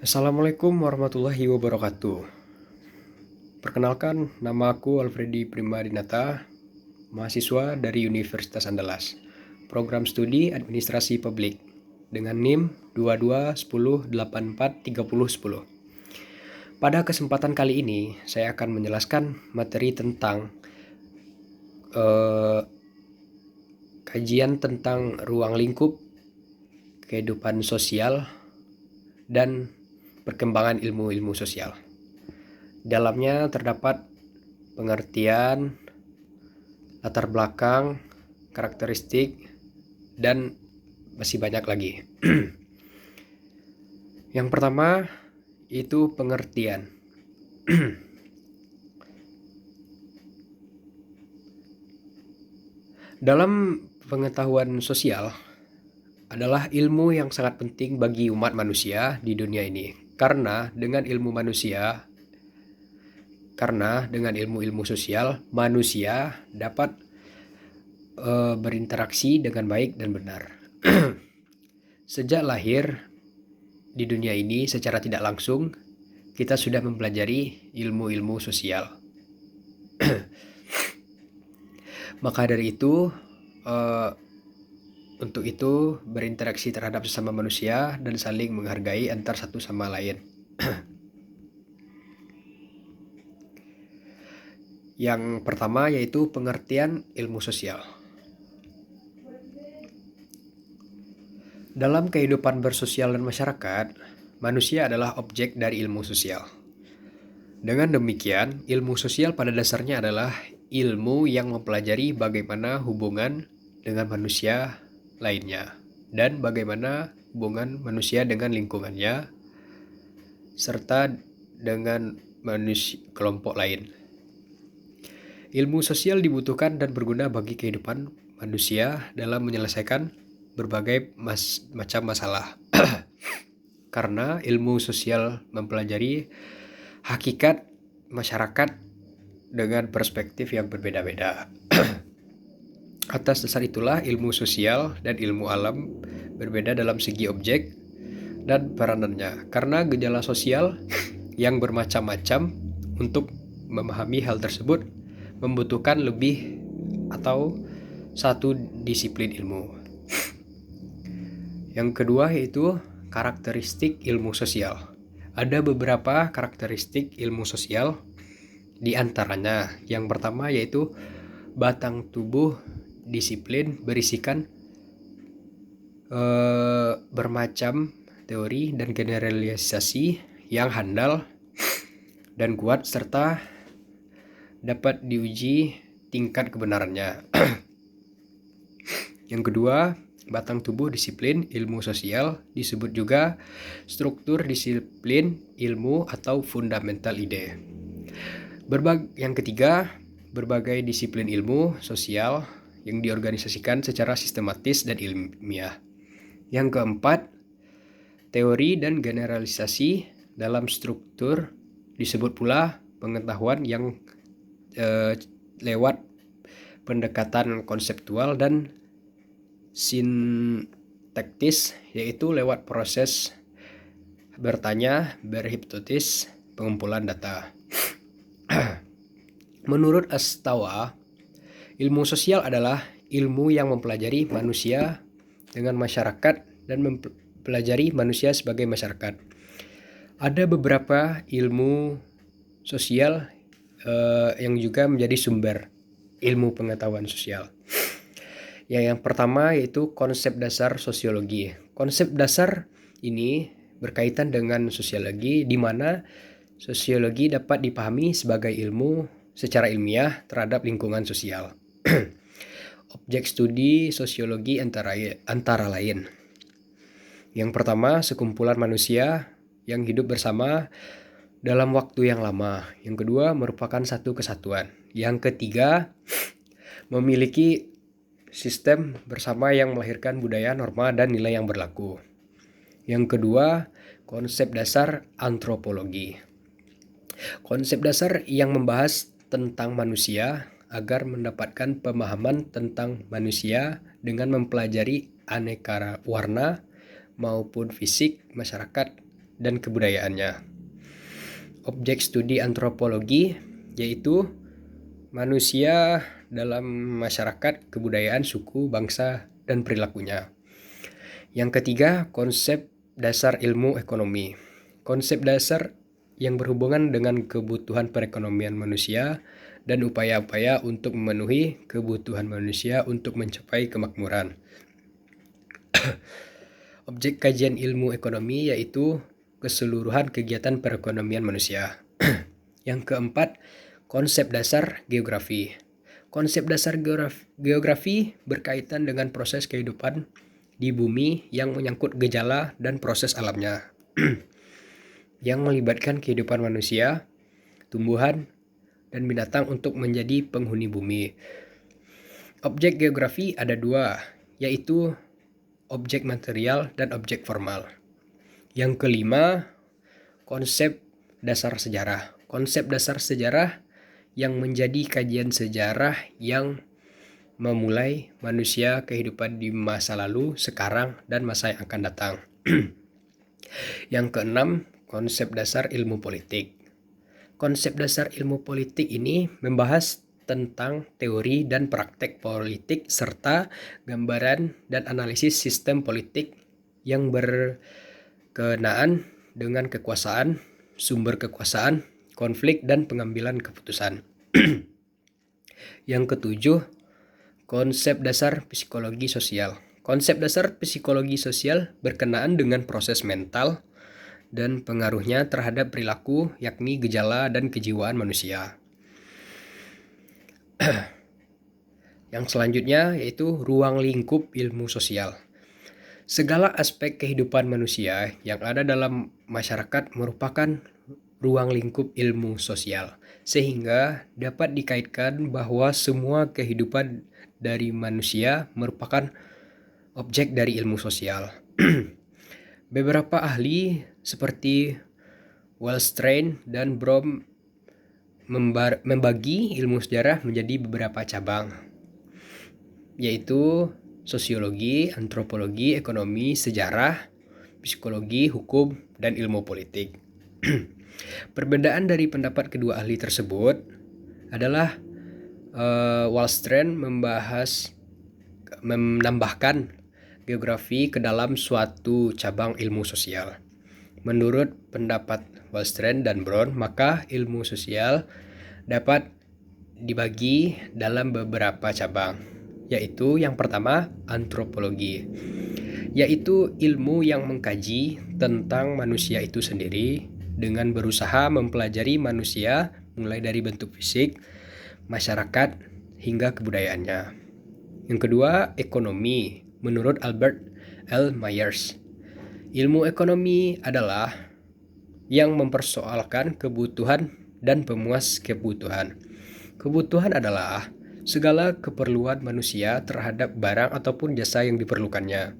Assalamualaikum warahmatullahi wabarakatuh. Perkenalkan, nama aku Alfredi Primadinata, mahasiswa dari Universitas Andalas, program studi Administrasi Publik, dengan NIM 2210843010. Pada kesempatan kali ini, saya akan menjelaskan materi tentang kajian tentang ruang lingkup, kehidupan sosial, dan perkembangan ilmu-ilmu sosial. Dalamnya terdapat pengertian, latar belakang, karakteristik, dan masih banyak lagi. Yang pertama itu pengertian. Dalam pengetahuan sosial adalah ilmu yang sangat penting bagi umat manusia di dunia ini. Karena dengan ilmu-ilmu sosial, manusia dapat berinteraksi dengan baik dan benar. Sejak lahir di dunia ini secara tidak langsung, kita sudah mempelajari ilmu-ilmu sosial. Maka dari itu, untuk itu berinteraksi terhadap sesama manusia dan saling menghargai antar satu sama lain. Yang pertama yaitu pengertian ilmu sosial. Dalam kehidupan bersosial dan masyarakat, manusia adalah objek dari ilmu sosial. Dengan demikian, ilmu sosial pada dasarnya adalah ilmu yang mempelajari bagaimana hubungan dengan manusia lainnya dan bagaimana hubungan manusia dengan lingkungannya serta dengan kelompok lain. Ilmu sosial dibutuhkan dan berguna bagi kehidupan manusia dalam menyelesaikan berbagai macam masalah. Karena ilmu sosial mempelajari hakikat masyarakat dengan perspektif yang berbeda-beda. Atas dasar itulah ilmu sosial dan ilmu alam berbeda dalam segi objek dan peranannya. Karena gejala sosial yang bermacam-macam, untuk memahami hal tersebut membutuhkan lebih atau satu disiplin ilmu. Yang kedua yaitu karakteristik ilmu sosial. Ada beberapa karakteristik ilmu sosial, di antaranya yang pertama yaitu batang tubuh disiplin berisikan bermacam teori dan generalisasi yang handal dan kuat serta dapat diuji tingkat kebenarannya. Yang kedua, batang tubuh disiplin ilmu sosial disebut juga struktur disiplin ilmu atau fundamental ide. Yang ketiga, berbagai disiplin ilmu sosial yang diorganisasikan secara sistematis dan ilmiah. Yang keempat, teori dan generalisasi dalam struktur disebut pula pengetahuan yang lewat pendekatan konseptual dan sintaktis, yaitu lewat proses bertanya, berhipotesis, pengumpulan data. Menurut Astawa, ilmu sosial adalah ilmu yang mempelajari manusia dengan masyarakat dan mempelajari manusia sebagai masyarakat. Ada beberapa ilmu sosial yang juga menjadi sumber ilmu pengetahuan sosial. Yang pertama yaitu konsep dasar sosiologi. Konsep dasar ini berkaitan dengan sosiologi, di mana sosiologi dapat dipahami sebagai ilmu secara ilmiah terhadap lingkungan sosial. Objek studi sosiologi antara lain. Yang pertama, sekumpulan manusia yang hidup bersama dalam waktu yang lama. Yang kedua, merupakan satu kesatuan. Yang ketiga, memiliki sistem bersama yang melahirkan budaya, norma, dan nilai yang berlaku. Yang kedua, konsep dasar antropologi. Konsep dasar yang membahas tentang manusia agar mendapatkan pemahaman tentang manusia dengan mempelajari aneka warna maupun fisik masyarakat dan kebudayaannya. Objek studi antropologi yaitu manusia dalam masyarakat, kebudayaan, suku, bangsa, dan perilakunya. Yang ketiga, konsep dasar ilmu ekonomi. Konsep dasar yang berhubungan dengan kebutuhan perekonomian manusia dan upaya-upaya untuk memenuhi kebutuhan manusia untuk mencapai kemakmuran. Objek kajian ilmu ekonomi yaitu keseluruhan kegiatan perekonomian manusia. Yang keempat, konsep dasar geografi. Konsep dasar geografi berkaitan dengan proses kehidupan di bumi yang menyangkut gejala dan proses alamnya, yang melibatkan kehidupan manusia, tumbuhan, dan binatang untuk menjadi penghuni bumi. Objek geografi ada dua, yaitu objek material dan objek formal. Yang kelima, konsep dasar sejarah. Konsep dasar sejarah yang menjadi kajian sejarah yang memulai manusia kehidupan di masa lalu, sekarang, dan masa yang akan datang. Yang keenam, konsep dasar ilmu politik. Konsep dasar ilmu politik ini membahas tentang teori dan praktek politik serta gambaran dan analisis sistem politik yang berkenaan dengan kekuasaan, sumber kekuasaan, konflik, dan pengambilan keputusan. Yang ketujuh, konsep dasar psikologi sosial. Konsep dasar psikologi sosial berkenaan dengan proses mental dan pengaruhnya terhadap perilaku, yakni gejala dan kejiwaan manusia. Yang selanjutnya yaitu ruang lingkup ilmu sosial. Segala aspek kehidupan manusia yang ada dalam masyarakat merupakan ruang lingkup ilmu sosial, sehingga dapat dikaitkan bahwa semua kehidupan dari manusia merupakan objek dari ilmu sosial. Beberapa ahli seperti Wallstein dan Brom membagi ilmu sejarah menjadi beberapa cabang, yaitu sosiologi, antropologi, ekonomi, sejarah, psikologi, hukum, dan ilmu politik. Perbedaan dari pendapat kedua ahli tersebut adalah Wallstein menambahkan geografi ke dalam suatu cabang ilmu sosial. Menurut pendapat Wallstein dan Brown, maka ilmu sosial dapat dibagi dalam beberapa cabang, yaitu yang pertama antropologi, yaitu ilmu yang mengkaji tentang manusia itu sendiri dengan berusaha mempelajari manusia mulai dari bentuk fisik, masyarakat, hingga kebudayaannya. Yang kedua, ekonomi. Menurut Albert L. Myers, ilmu ekonomi adalah yang mempersoalkan kebutuhan dan pemuas kebutuhan. Kebutuhan adalah segala keperluan manusia terhadap barang ataupun jasa yang diperlukannya.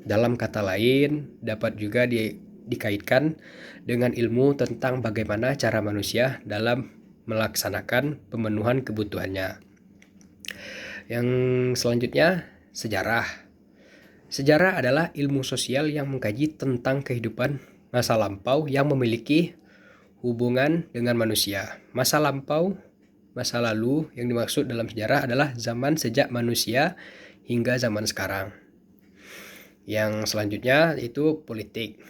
Dalam kata lain, dapat juga dikaitkan dengan ilmu tentang bagaimana cara manusia dalam melaksanakan pemenuhan kebutuhannya. Yang selanjutnya, sejarah. Sejarah adalah ilmu sosial yang mengkaji tentang kehidupan masa lampau yang memiliki hubungan dengan manusia. Masa lampau, masa lalu yang dimaksud dalam sejarah adalah zaman sejak manusia hingga zaman sekarang. Yang selanjutnya itu politik.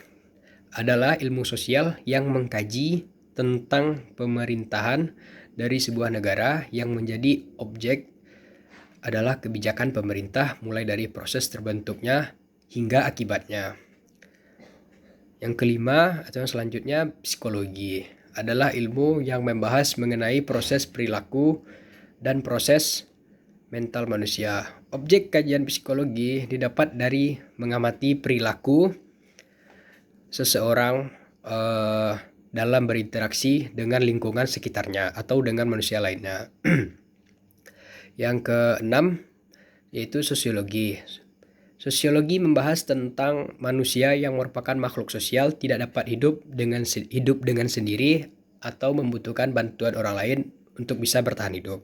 Adalah ilmu sosial yang mengkaji tentang pemerintahan dari sebuah negara yang menjadi objek adalah kebijakan pemerintah mulai dari proses terbentuknya hingga akibatnya. Yang kelima atau yang selanjutnya psikologi adalah ilmu yang membahas mengenai proses perilaku dan proses mental manusia. Objek kajian psikologi didapat dari mengamati perilaku seseorang dalam berinteraksi dengan lingkungan sekitarnya atau dengan manusia lainnya. Yang keenam yaitu sosiologi. Sosiologi membahas tentang manusia yang merupakan makhluk sosial, tidak dapat hidup dengan sendiri atau membutuhkan bantuan orang lain untuk bisa bertahan hidup.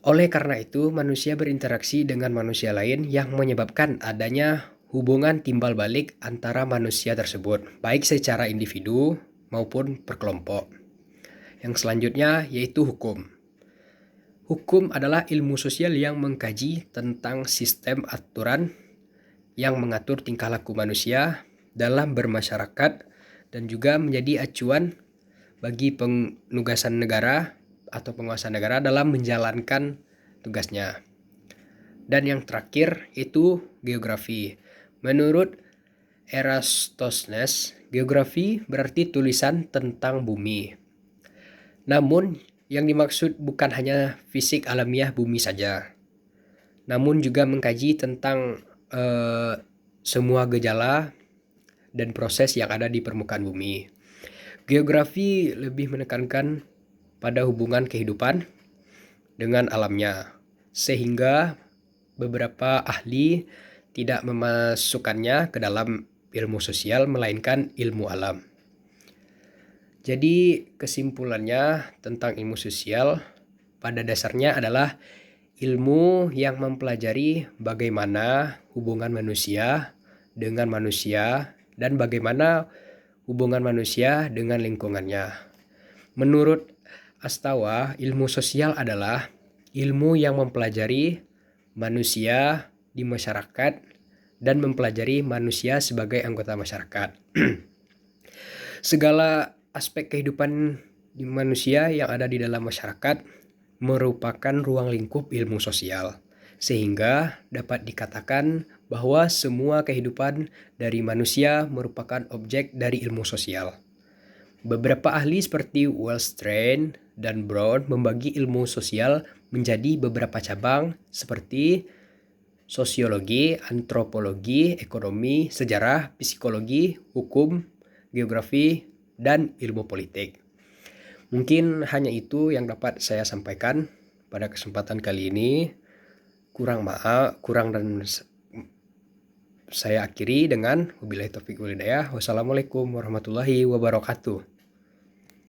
Oleh karena itu, manusia berinteraksi dengan manusia lain yang menyebabkan adanya hubungan timbal balik antara manusia tersebut, baik secara individu maupun berkelompok. Yang selanjutnya yaitu hukum. Hukum adalah ilmu sosial yang mengkaji tentang sistem aturan yang mengatur tingkah laku manusia dalam bermasyarakat dan juga menjadi acuan bagi penugasan negara atau penguasa negara dalam menjalankan tugasnya. Dan yang terakhir itu geografi. Menurut Eratosthenes, geografi berarti tulisan tentang bumi. Namun yang dimaksud bukan hanya fisik alamiah bumi saja, namun juga mengkaji tentang semua gejala dan proses yang ada di permukaan bumi. Geografi lebih menekankan pada hubungan kehidupan dengan alamnya, sehingga beberapa ahli tidak memasukkannya ke dalam ilmu sosial melainkan ilmu alam. Jadi kesimpulannya tentang ilmu sosial pada dasarnya adalah ilmu yang mempelajari bagaimana hubungan manusia dengan manusia dan bagaimana hubungan manusia dengan lingkungannya. Menurut Astawa, ilmu sosial adalah ilmu yang mempelajari manusia di masyarakat dan mempelajari manusia sebagai anggota masyarakat. Segala aspek kehidupan di manusia yang ada di dalam masyarakat merupakan ruang lingkup ilmu sosial, sehingga dapat dikatakan bahwa semua kehidupan dari manusia merupakan objek dari ilmu sosial. Beberapa ahli seperti Wellstrain dan Brown membagi ilmu sosial menjadi beberapa cabang seperti sosiologi, antropologi, ekonomi, sejarah, psikologi, hukum, geografi, dan ilmu politik. Mungkin hanya itu yang dapat saya sampaikan pada kesempatan kali ini. Kurang dan saya akhiri dengan wabillahi taufiq wal hidayah. Wassalamualaikum warahmatullahi wabarakatuh.